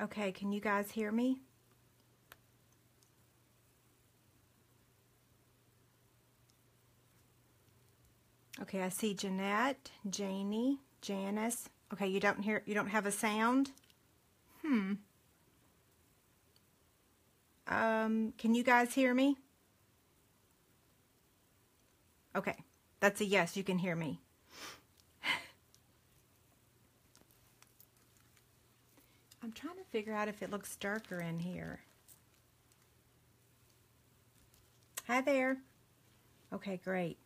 Okay, can you guys hear me? Okay, I see Jeanette, Janie, Janice. Okay, you don't have a sound? Can you guys hear me? Okay, that's a yes, you can hear me. I'm trying to figure out if it looks darker in here. Hi there. Okay, great.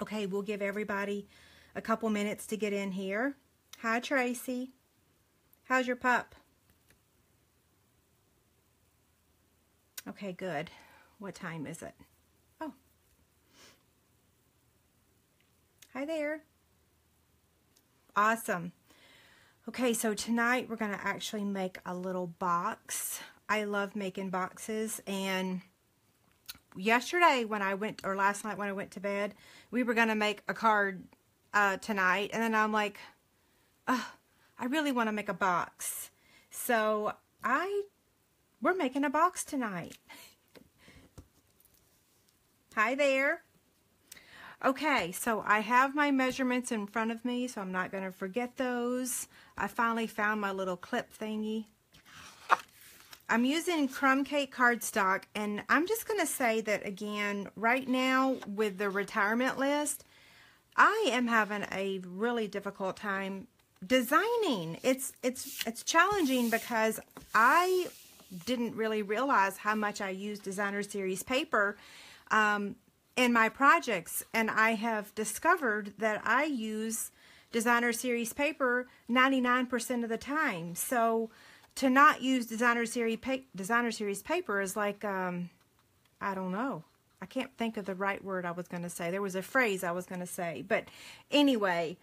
Okay, we'll give everybody a couple minutes to get in here. Hi, Tracy. How's your pup? Okay, good. What time is it? Oh. Hi there. Awesome. Okay, so tonight we're going to actually make a little box. I love making boxes, and yesterday when I went, or last night when I went to bed, we were going to make a card tonight, and then I'm like, I really want to make a box. So we're making a box tonight. Hi there. Okay, so I have my measurements in front of me, so I'm not going to forget those. I finally found my little clip thingy. I'm using Crumb Cake cardstock, and I'm just going to say that again, right now with the retirement list, I am having a really difficult time designing. It's challenging because I didn't really realize how much I use Designer Series paper in my projects, and I have discovered that I use Designer Series paper 99% of the time. So to not use Designer Series paper is like, I don't know. I can't think of the right word I was going to say. There was a phrase I was going to say. But anyway,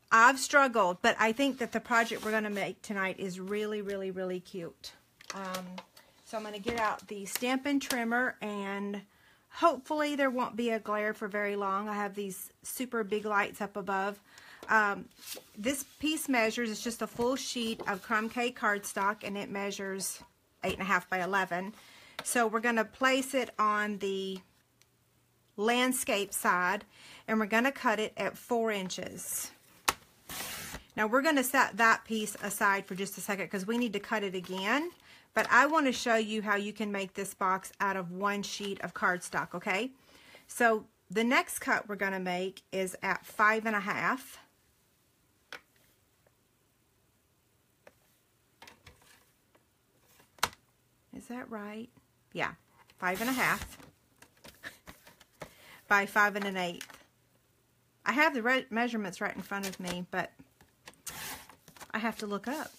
I've struggled, but I think that the project we're going to make tonight is really, really, really cute. So I'm going to get out the Stampin' Trimmer, and hopefully there won't be a glare for very long. I have these super big lights up above. This piece measures, it's just a full sheet of Crumb Cake cardstock, and it measures 8.5 by 11. So we're going to place it on the landscape side, and we're going to cut it at 4 inches. Now we're going to set that piece aside for just a second because we need to cut it again. But I want to show you how you can make this box out of 1 sheet of cardstock, okay? So the next cut we're going to make is at 5.5. Is that right? Yeah, 5.5 by 5 1/8. I have the measurements right in front of me, but I have to look up.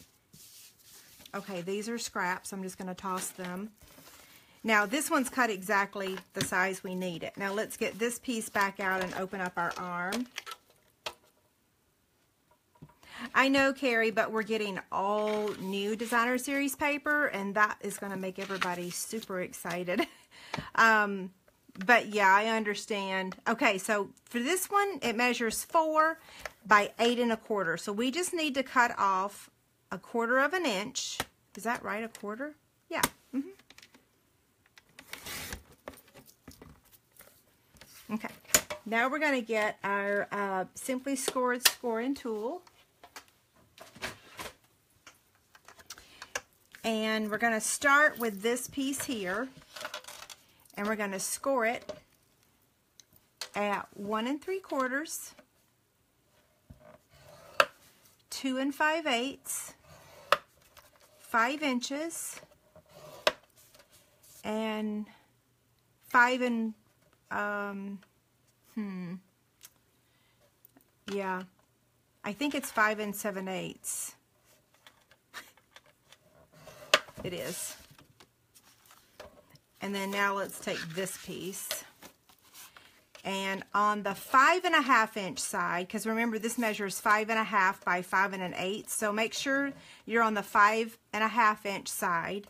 Okay, these are scraps. I'm just going to toss them. Now, this one's cut exactly the size we need it. Now, let's get this piece back out and open up our arm. I know, Carrie, but we're getting all new Designer Series paper, and that is going to make everybody super excited. But yeah, I understand. Okay, so for this one, it measures 4 by 8 1/4. So we just need to cut off 1/4 of an inch. Is that right, 1/4? Yeah. Okay. Now we're going to get our Simply Scored scoring tool. And we're going to start with this piece here. And we're going to score it at 1 3/4, 2 5/8, 5 inches, and 5 and yeah, I think it's 5 7/8. It is. And then now let's take this piece. And on the 5.5 inch side, because remember this measures 5.5 by 5 1/8, so make sure you're on the 5.5 inch side.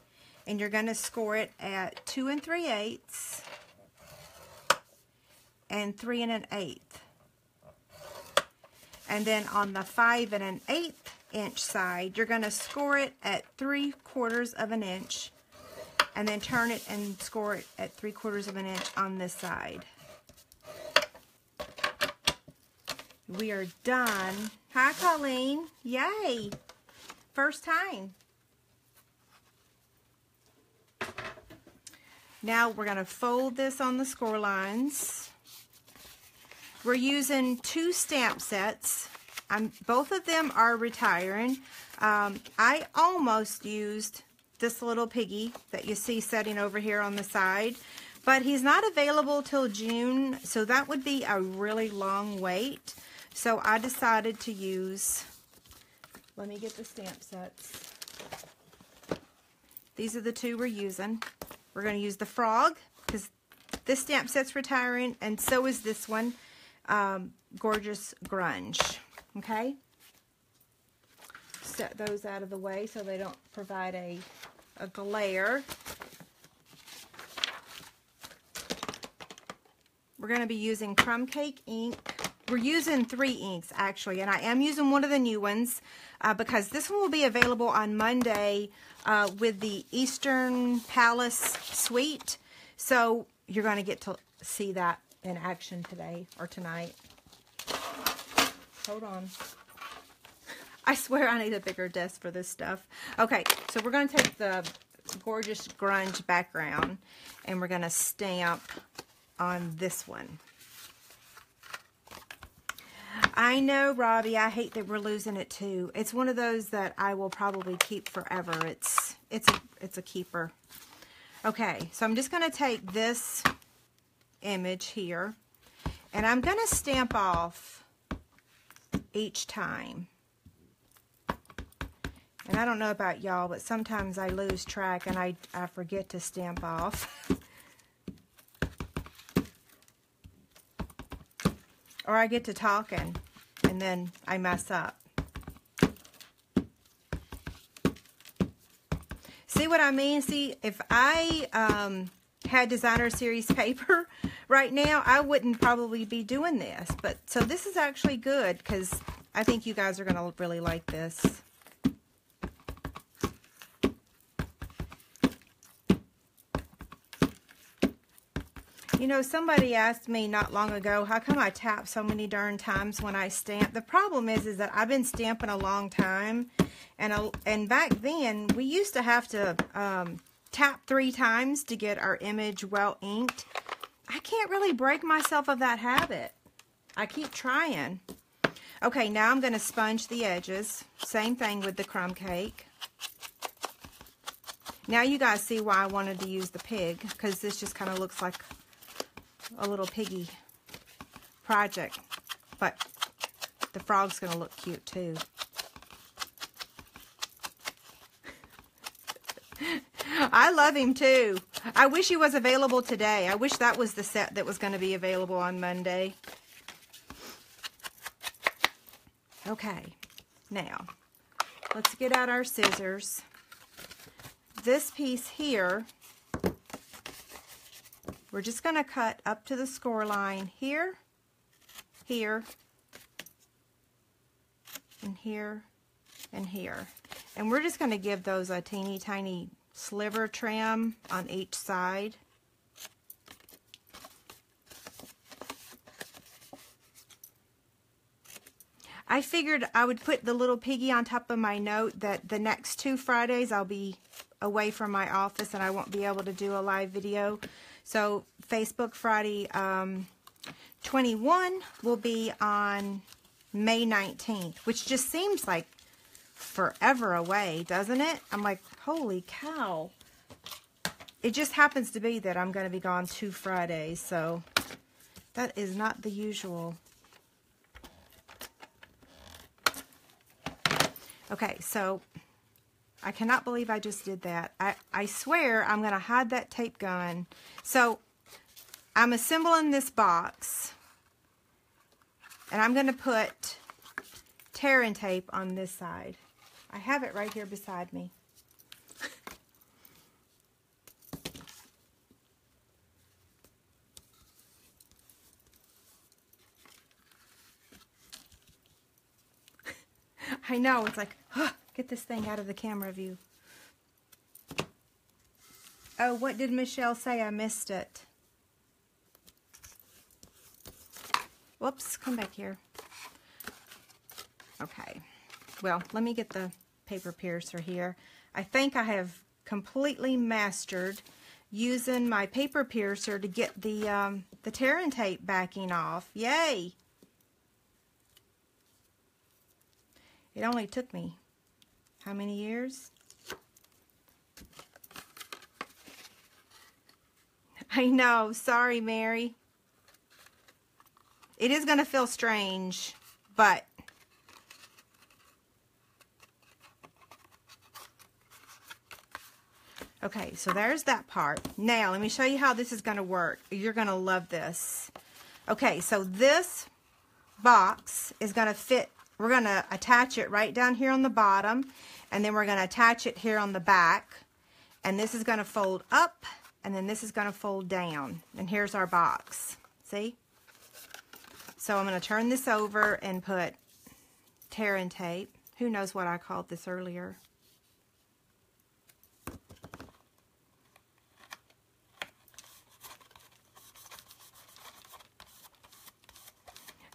and you're going to score it at 2 3/8 and 3 1/8. And then on the 5 1/8 inch side, you're going to score it at 3/4 of an inch, and then turn it and score it at 3/4 of an inch on this side. We are done. Hi, Colleen. Yay. First time. Now we're going to fold this on the score lines. We're using 2 stamp sets. Both of them are retiring. I almost used this little piggy that you see sitting over here on the side, but he's not available till June, so that would be a really long wait. So I decided to use, let me get the stamp sets. These are the 2 we're using. We're going to use the frog, because this stamp set's retiring, and so is this one, Gorgeous Grunge. Okay? Set those out of the way so they don't provide a glare. We're going to be using Crumb Cake ink. We're using 3 inks, actually, and I am using one of the new ones because this one will be available on Monday with the Eastern Palace Suite. So you're going to get to see that in action today or tonight. Hold on. I swear I need a bigger desk for this stuff. Okay, so we're going to take the Gorgeous Grunge background and we're going to stamp on this one. I know, Robbie, I hate that we're losing it too. It's one of those that I will probably keep forever. It's a keeper. Okay, so I'm just going to take this image here and I'm going to stamp off each time. And I don't know about y'all, but sometimes I lose track and I forget to stamp off. Or I get to talking and then I mess up. See what I mean? See, if I had Designer Series paper right now, I wouldn't probably be doing this. But so this is actually good because I think you guys are going to really like this. You know, somebody asked me not long ago, how come I tap so many darn times when I stamp? The problem is that I've been stamping a long time, and back then we used to have to tap 3 times to get our image well inked. I can't really break myself of that habit. I keep trying. Okay, now I'm going to sponge the edges. Same thing with the crumb cake. Now you guys see why I wanted to use the pig, because this just kind of looks like a little piggy project, but the frog's gonna look cute too. I love him too. I wish he was available today. I wish that was the set that was going to be available on Monday. Okay, now let's get out our scissors. This piece here, we're just going to cut up to the score line here, here, and here, and here. And we're just going to give those a teeny tiny sliver trim on each side. I figured I would put the little piggy on top of my note that the next 2 Fridays I'll be away from my office and I won't be able to do a live video. So Facebook Friday 21 will be on May 19th, which just seems like forever away, doesn't it? I'm like, holy cow. It just happens to be that I'm going to be gone 2 Fridays, so that is not the usual. Okay, so I cannot believe I just did that. I swear I'm going to hide that tape gun. So I'm assembling this box, and I'm going to put tear-in tape on this side. I have it right here beside me. I know, it's like, get this thing out of the camera view. Oh, what did Michelle say? I missed it. Whoops, come back here. Okay, well, let me get the paper piercer here. I think I have completely mastered using my paper piercer to get the tear and tape backing off. Yay! It only took me how many years? I know, sorry, Mary. It is going to feel strange, but okay, so there's that part. Now, let me show you how this is going to work. You're going to love this. Okay, so this box is going to fit. We're going to attach it right down here on the bottom, and then we're going to attach it here on the back. And this is going to fold up, and then this is going to fold down. And here's our box. See? So I'm going to turn this over and put tear and tape. Who knows what I called this earlier?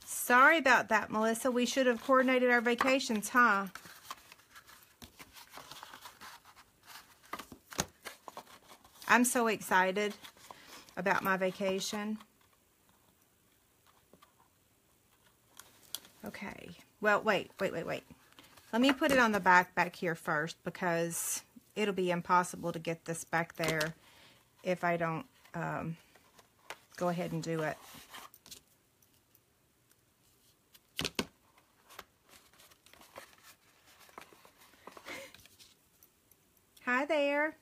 Sorry about that, Melissa. We should have coordinated our vacations, huh? I'm so excited about my vacation. Okay. Well, wait. Let me put it on the back here first, because it'll be impossible to get this back there if I don't go ahead and do it. Hi there.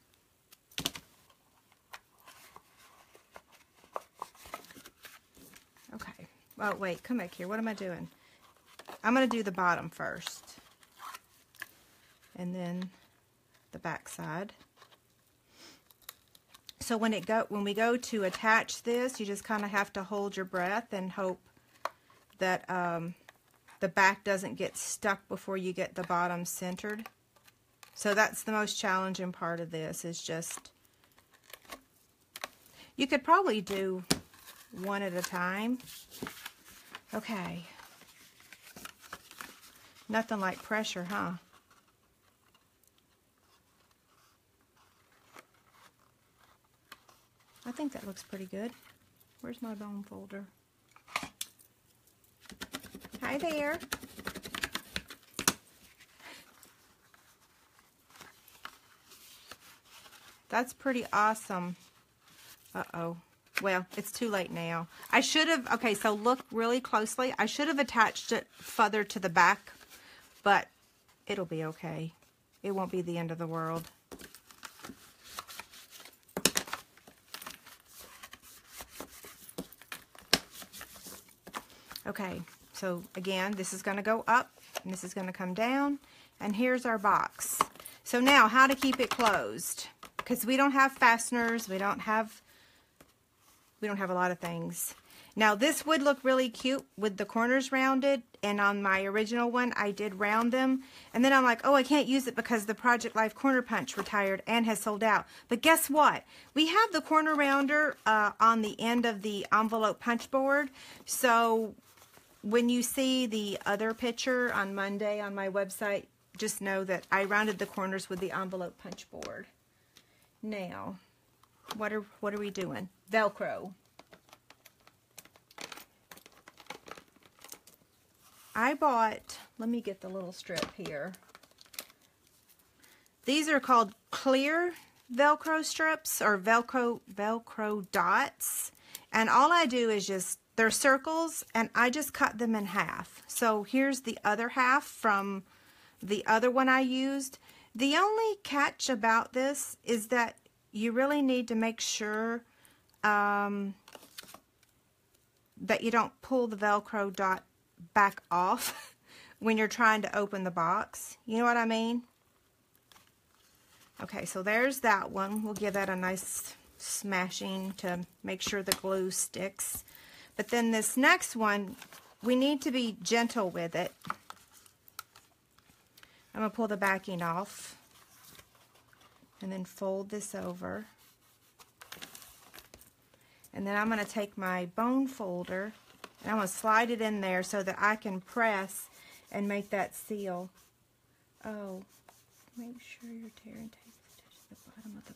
Okay. Oh, wait, come back here. What am I doing? I'm going to do the bottom first. And then the back side. So when we go to attach this, you just kind of have to hold your breath and hope that the back doesn't get stuck before you get the bottom centered. So that's the most challenging part of this, is just, you could probably do one at a time. Okay. Nothing like pressure, huh? I think that looks pretty good. Where's my bone folder? Hi there. That's pretty awesome. Uh-oh. Well, it's too late now. I should have, okay, so look really closely. I should have attached it further to the back, but it'll be okay. It won't be the end of the world. Okay, so again, this is going to go up, and this is going to come down, and here's our box. So now, how to keep it closed? Because we don't have fasteners, we don't have a lot of things. Now this would look really cute with the corners rounded, and on my original one I did round them, and then I'm like, oh, I can't use it because the Project Life corner punch retired and has sold out. But guess what? We have the corner rounder on the end of the envelope punch board, so when you see the other picture on Monday on my website, just know that I rounded the corners with the envelope punch board. Now, what are we doing? Velcro. I bought, let me get the little strip here. These are called clear Velcro strips, or Velcro dots. And all I do is just, they're circles, and I just cut them in half. So here's the other half from the other one I used. The only catch about this is that you really need to make sure that you don't pull the Velcro dot back off when you're trying to open the box. You know what I mean? Okay, so there's that one. We'll give that a nice smashing to make sure the glue sticks. But then this next one, we need to be gentle with it. I'm going to pull the backing off and then fold this over. And then I'm going to take my bone folder and I'm going to slide it in there so that I can press and make that seal. Oh, make sure your tearing tape is attached to the bottom of the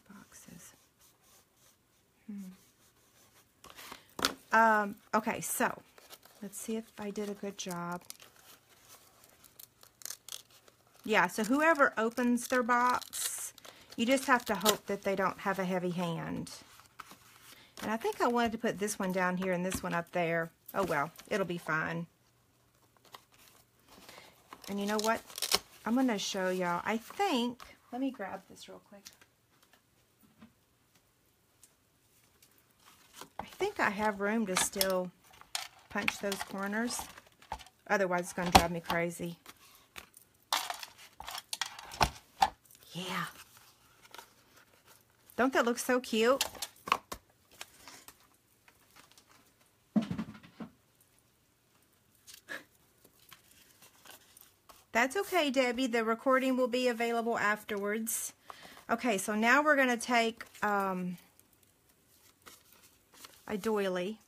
boxes. Okay, so let's see if I did a good job. Yeah, so whoever opens their box, you just have to hope that they don't have a heavy hand. And I think I wanted to put this one down here and this one up there. Oh well, it'll be fine. And you know what? I'm going to show y'all. I think, let me grab this real quick. I think I have room to still punch those corners. Otherwise, it's going to drive me crazy. Yeah. Don't that look so cute? That's okay, Debbie. The recording will be available afterwards. Okay, so now we're going to take a doily.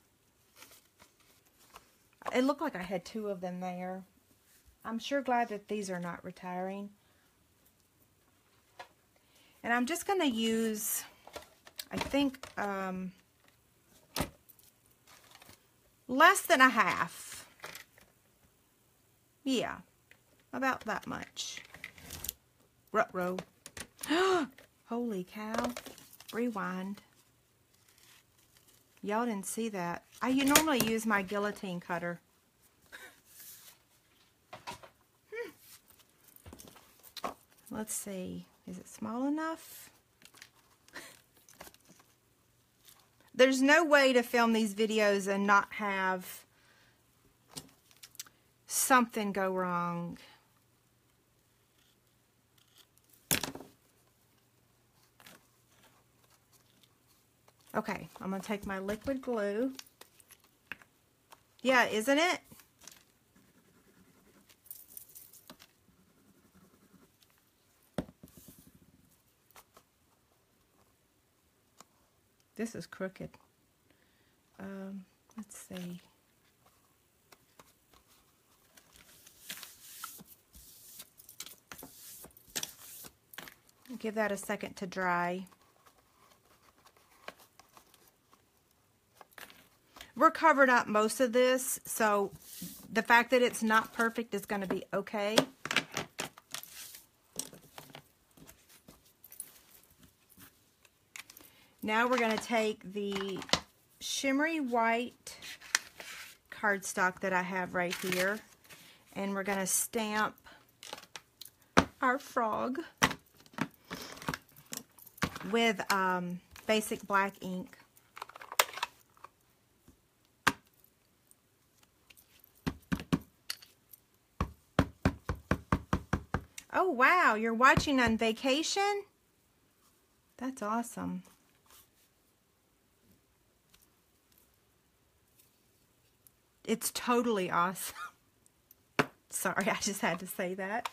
It looked like I had two of them there. I'm sure glad that these are not retiring. And I'm just going to use, I think, less than a half. Yeah. About that much. Ruh-roh. Holy cow. Rewind. Y'all didn't see that. I normally use my guillotine cutter. Let's see. Is it small enough? There's no way to film these videos and not have something go wrong. Okay, I'm going to take my liquid glue. Yeah, isn't it? This is crooked. Let's see. Give that a second to dry. We're covered up most of this, so the fact that it's not perfect is going to be okay. Now we're going to take the shimmery white cardstock that I have right here, and we're going to stamp our frog with basic black ink. Oh wow, you're watching on vacation? That's awesome. It's totally awesome. Sorry, I just had to say that.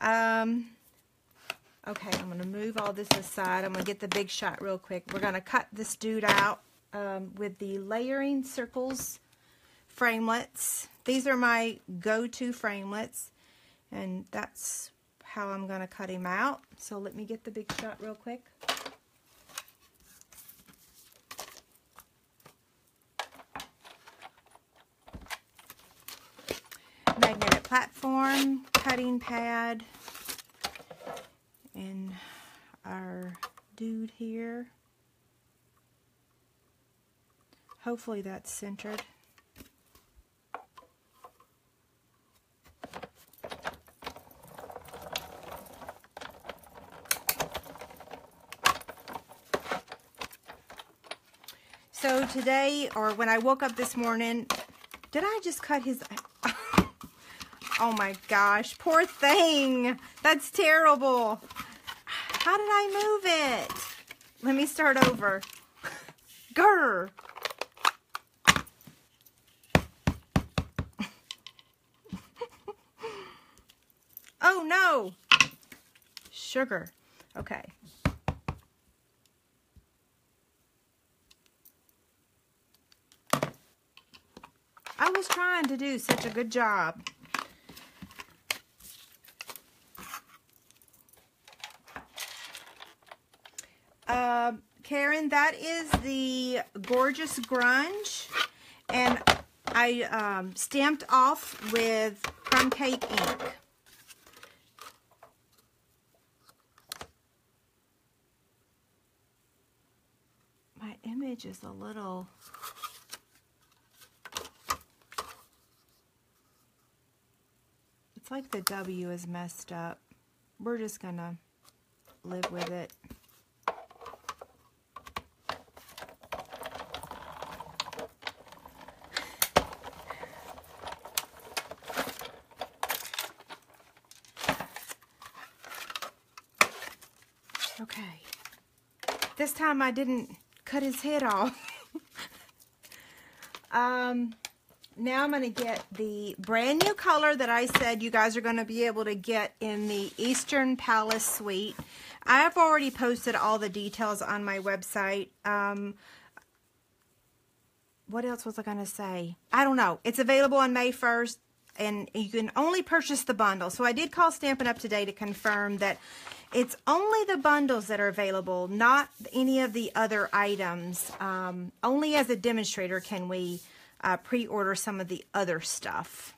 Okay, I'm going to move all this aside. I'm going to get the big shot real quick. We're going to cut this dude out with the Layering Circles framelits. These are my go-to framelits, and that's how I'm going to cut him out. So let me get the big shot real quick. Magnetic platform, cutting pad, and our dude here. Hopefully that's centered. So today, or when I woke up this morning, did I just cut his... Oh my gosh, poor thing. That's terrible. How did I move it? Let me start over. Grr. sugar. Okay. I was trying to do such a good job. Karen, that is the Gorgeous Grunge, and I stamped off with crumb cake ink. My image is a little... It's like the W is messed up. We're just gonna live with it. Okay. This time I didn't cut his head off. Now I'm going to get the brand new color that I said you guys are going to be able to get in the Eastern Palace Suite. I have already posted all the details on my website. What else was I going to say? I don't know. It's available on May 1st, and you can only purchase the bundle. So I did call Stampin' Up! Today to confirm that it's only the bundles that are available, not any of the other items. Only as a demonstrator can we pre-order some of the other stuff.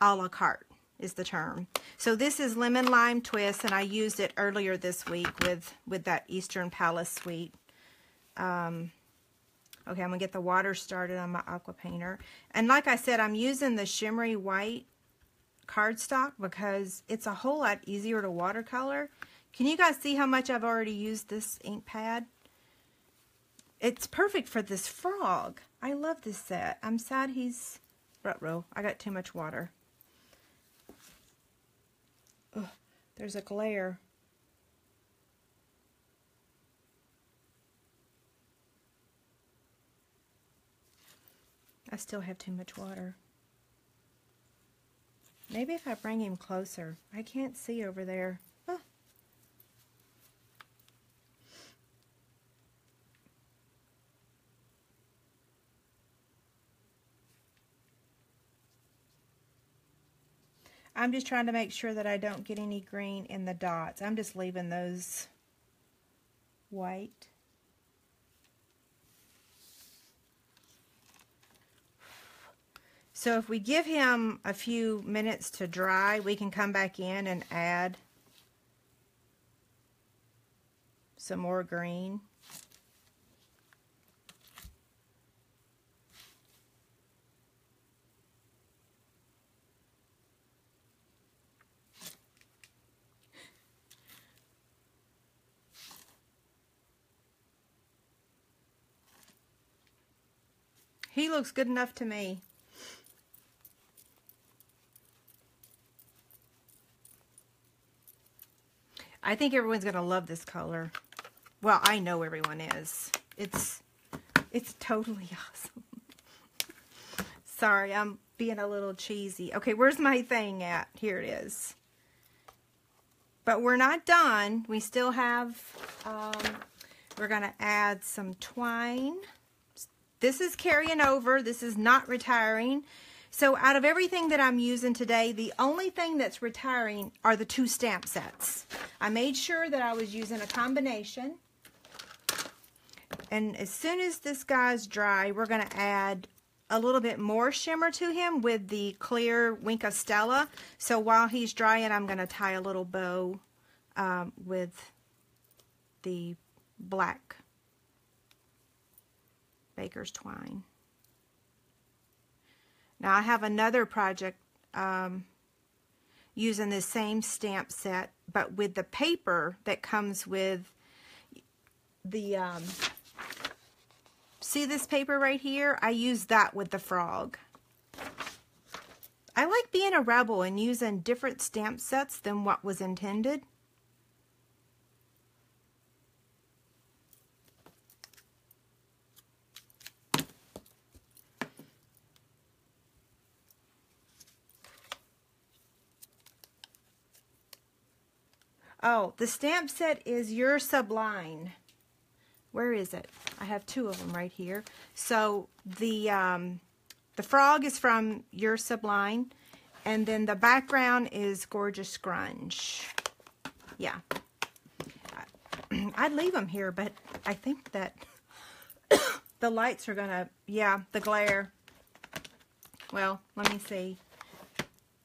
A la carte is the term. So this is Lemon Lime Twist, and I used it earlier this week with that Eastern Palace Suite. Okay, I'm going to get the water started on my aqua painter. And like I said, I'm using the shimmery white cardstock because it's a whole lot easier to watercolor. Can you guys see how much I've already used this ink pad? It's perfect for this frog. I love this set. I'm sad he's... Ruh-roh, I got too much water. Ugh, there's a glare. I still have too much water. Maybe if I bring him closer. I can't see over there. Oh. I'm just trying to make sure that I don't get any green in the dots. I'm just leaving those white. So if we give him a few minutes to dry, we can come back in and add some more green. He looks good enough to me. I think everyone's going to love this color. Well, I know everyone is. It's totally awesome. Sorry, I'm being a little cheesy. Okay, where's my thing at? Here it is. But we're not done. We still have, we're going to add some twine. This is carrying over. This is not retiring. So out of everything that I'm using today, the only thing that's retiring are the 2 stamp sets. I made sure that I was using a combination. And as soon as this guy's dry, we're going to add a little bit more shimmer to him with the clear Wink of Stella. So while he's drying, I'm going to tie a little bow with the black Baker's Twine. Now I have another project using this same stamp set, but with the paper that comes with the, see this paper right here? I use that with the frog. I like being a rebel and using different stamp sets than what was intended. Oh, the stamp set is Your Sublime. Where is it? I have two of them right here. So the frog is from Your Sublime, and then the background is Gorgeous Grunge. Yeah. I'd leave them here, but I think that the lights are gonna, yeah, the glare. Well, let me see.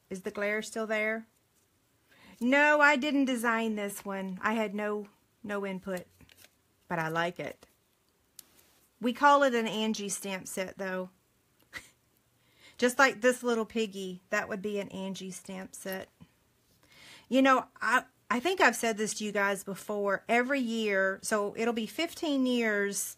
Is the glare still there? No, I didn't design this one. I had no input, but I like it. We call it an Angie stamp set, though. Just like this little piggy, that would be an Angie stamp set. You know, I think I've said this to you guys before. Every year, so it'll be 15 years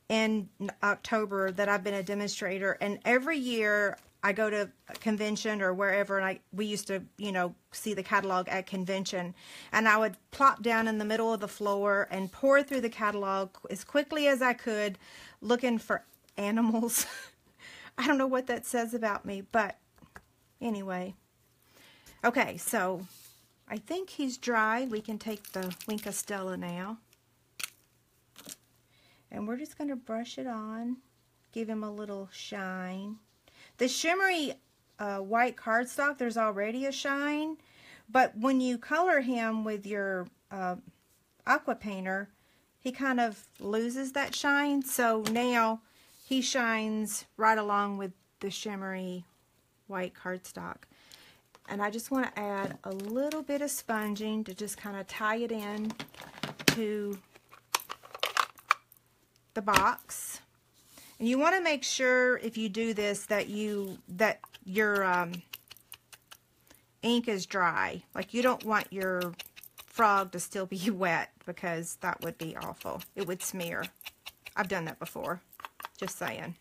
in October that I've been a demonstrator, and every year I go to a convention or wherever, and we used to, you know, see the catalog at convention, and I would plop down in the middle of the floor and pour through the catalog as quickly as I could, looking for animals. I don't know what that says about me, but anyway. Okay, so I think he's dry. We can take the Wink of Stella now. And we're just going to brush it on, give him a little shine. The shimmery white cardstock, there's already a shine, but when you color him with your aqua painter, he kind of loses that shine. So now he shines right along with the shimmery white cardstock. And I just want to add a little bit of sponging to just kind of tie it in to the box. And you want to make sure, if you do this, that your ink is dry. Like, you don't want your frog to still be wet, because that would be awful. It would smear. I've done that before. Just saying.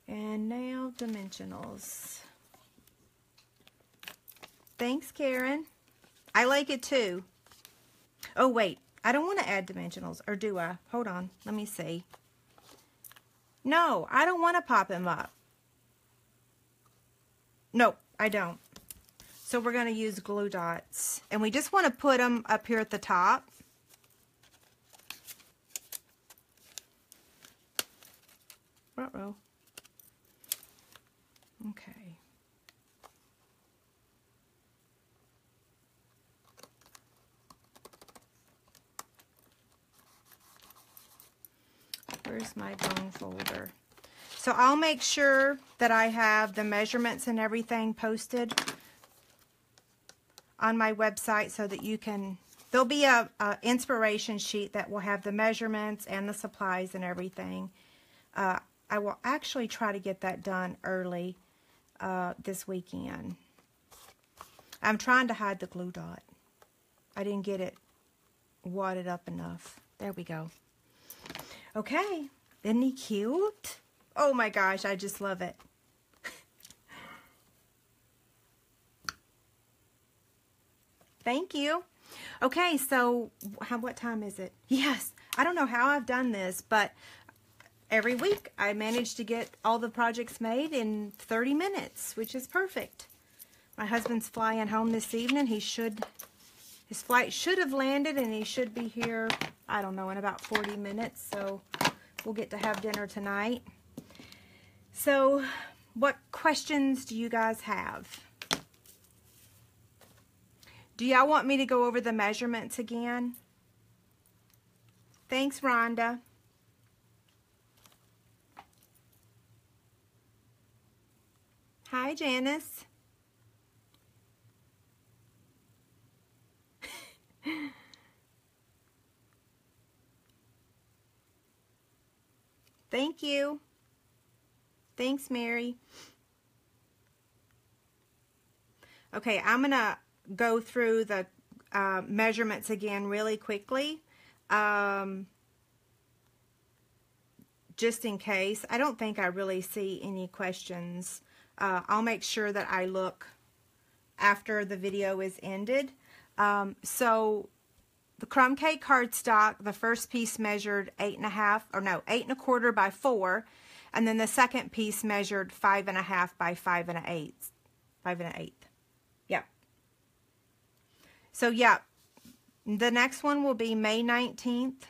And now dimensionals. Thanks, Karen. I like it too. Oh, wait. I don't want to add dimensionals. Or do I? Hold on. Let me see. No, I don't want to pop him up. Nope, I don't. So we're going to use glue dots. And we just want to put them up here at the top. Uh-oh. Okay. Where's my bone folder? So I'll make sure that I have the measurements and everything posted on my website so that you can, there'll be a inspiration sheet that will have the measurements and the supplies and everything. I will actually try to get that done early this weekend. I'm trying to hide the glue dot. I didn't get it wadded up enough. There we go. Okay, isn't he cute? Oh my gosh, I just love it. Thank you. Okay, so what time is it? Yes, I don't know how I've done this, but every week I manage to get all the projects made in 30 minutes, which is perfect. My husband's flying home this evening. His flight should have landed, and he should be here, I don't know, in about 40 minutes, so we'll get to have dinner tonight. So, what questions do you guys have? Do y'all want me to go over the measurements again? Thanks, Rhonda. Hi, Janice. Thank you. Thanks, Mary. Okay, I'm going to go through the measurements again really quickly. Just in case. I don't think I really see any questions. I'll make sure that I look after the video is ended. So the crumb cake cardstock, the first piece measured 8 1/4 by 4, and then the second piece measured 5 1/2 by 5 1/8. 5 1/8. Yep. So, yeah, the next one will be May 19th.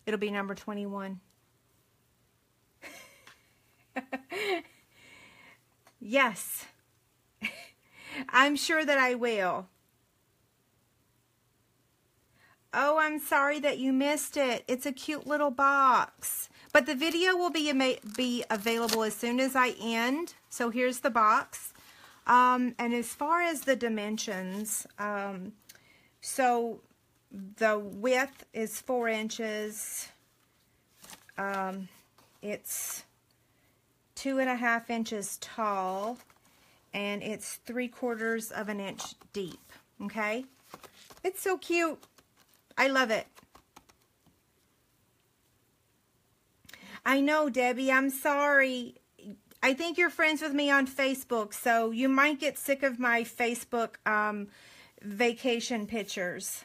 It'll be number 21. Yes. I'm sure that I will. Oh, I'm sorry that you missed it. It's a cute little box. But the video will be available as soon as I end. So here's the box. And as far as the dimensions, so the width is 4 inches. It's 2.5 inches tall. And it's 3/4 of an inch deep. Okay? It's so cute. I love it. I know, Debbie, I'm sorry. I think you're friends with me on Facebook, so you might get sick of my Facebook vacation pictures.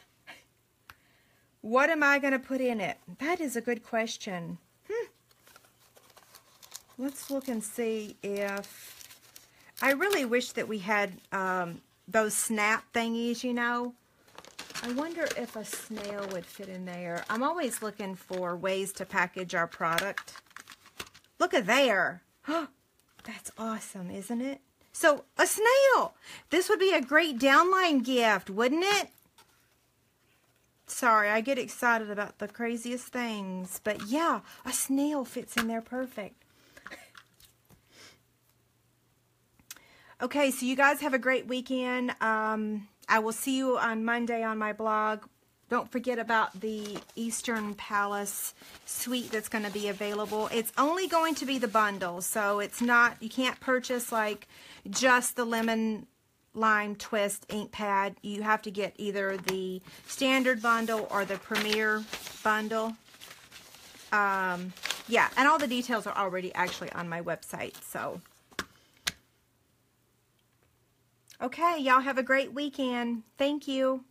What am I going to put in it? That is a good question. Let's look and see if... I really wish that we had those snap thingies, you know. I wonder if a snail would fit in there. I'm always looking for ways to package our product. Look at there. That's awesome, isn't it? So, a snail. This would be a great downline gift, wouldn't it? Sorry, I get excited about the craziest things. But yeah, a snail fits in there perfect. Okay, so you guys have a great weekend. I will see you on Monday on my blog. Don't forget about the Eastern Palace suite that's going to be available. It's only going to be the bundle, so it's not, you can't purchase like just the lemon lime twist ink pad. You have to get either the standard bundle or the premier bundle. Yeah, and all the details are already actually on my website, so. Okay, y'all have a great weekend. Thank you.